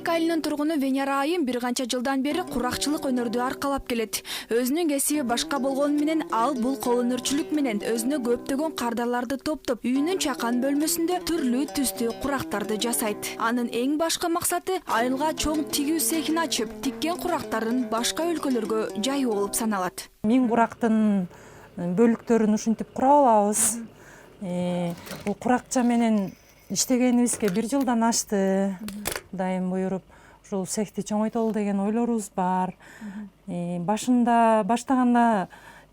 Терек айылынын тургуну Венера айым бир канча жылдан бери куракчылык өнөрдү аркалап келет. Өзүнүн кесиби башка болгону менен ал бул кол өнөрчүлүк менен өзүнө көптөгөн кардарларды топтоп, үйүнүн чакан бөлмөсүндө түрлүү түстүү курактарды жасайт. Анын эң башкы максаты айылга чоң тигүү цехин ачып, тиккен курактарын башка өлкөлөргө жайуу болуп саналат. Миң курактын бөлүктөрүн ушинтип кура алабыз. Бул куракча менен иштегенибизге 1 жылдан ашты. Дайым буйруп, ушул цехти чоңойтолу деген ойлорубуз бар. Баштаганда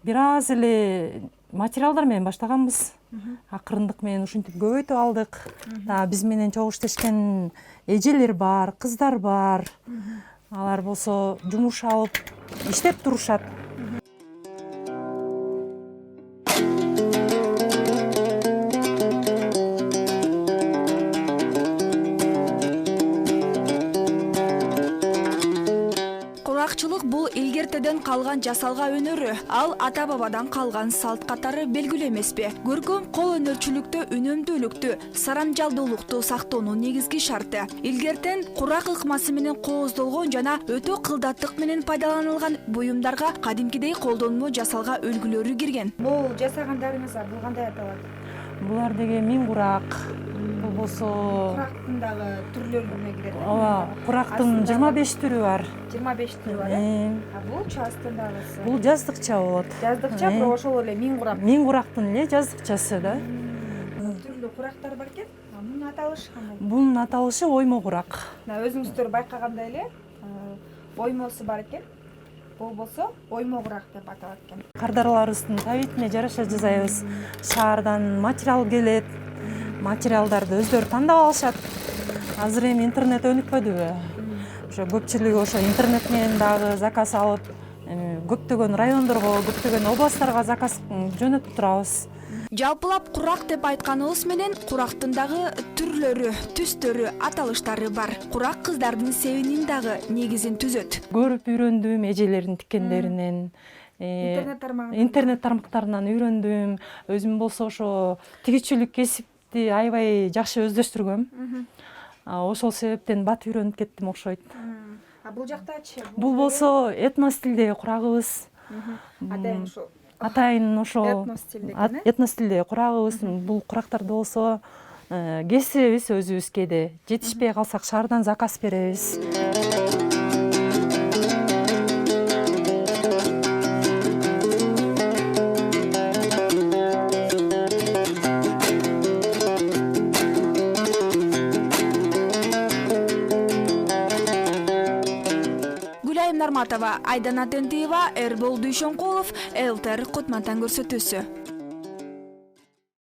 бир аз эле материалдар менен баштаганбыз. Акырындык менен ушинтип көбөйтүп алдык. Биз менен чогуу иштешкен эжелер бар, кыздар бар. Алар болсо жумуш алып иштеп турушат. Куракчылык бул илгертеден калган жасалга өнөрү. Ал ата-бабадан калган салт катары белгилүү эмеспи? Көркөм кол өнөрчүлүктө үнөмдүүлүктү, сарамжалдуулукту сактоонун негизги шарты. Илгертен курак ыкмасы менен кооздолгон жана өтө кылдаттык менен пайдаланылган буюмдарга кадимкидей колдонмо жасалга үлгүлөрү кирген. Бул жасагандарыңыз бул кандай аталат? Булар деген миң курак. Бул болсо Курактын дагы түрлөрүнө кирет. Ооба, курактын 25 түрү бар. 25 түрү бар. Бул частын дагысы. Бул жаздыкча болот. Жаздыкча, бирок ошол эле миң курак. Миң курактын эле жаздыкчасы да. Түрлүү курактар бар экен. Мунун аталышы кандай? Бунун аталышы оймо курак. Өзүңүздөр байкагандай эле оймосу бар экен. Бул болсо оймо курак деп аталат экен. Кардарларыбыздын табитине жараша жасайбыз. Шаардан материал келет. Материалдарды өздөрү тандап алышат. Азыр эми интернет өнүк койдубу? Ошо көпчүлүгү ошо интернет менен дагы заказ алып, көптөгөн райондорго, көптөгөн областтарга заказ жөнөтүп турабыз. Жалпылап курак деп айтканыбыз менен курактын дагы түрлөрү, түстөрү, аталыштары бар. Курак кыздардын себинин дагы негизин түзөт. Көрүп үйрөндүм эжелердин тиккендеринен. Интернет тармактарынан үйрөндүм. Өзүм болсо ошо тигичилик кесипти аябай жакшы өздөштүргөм. Ошол себептен бат үйрөнүп кеттим окшойт. Бул жактачы? Бул болсо этно стилдеги курагыбыз. Атайын ошо. Атайын ошо этно стилдеги курагыбыз. Бул курактарды болсо кесебиз өзүбүз кээде. Жетишпей калсак шаардан заказ беребиз. Нарматова, Айдана Тентиева, Эрбол Дүйшөнкулов, ЛТР Кутмантан көрсөтүүсү.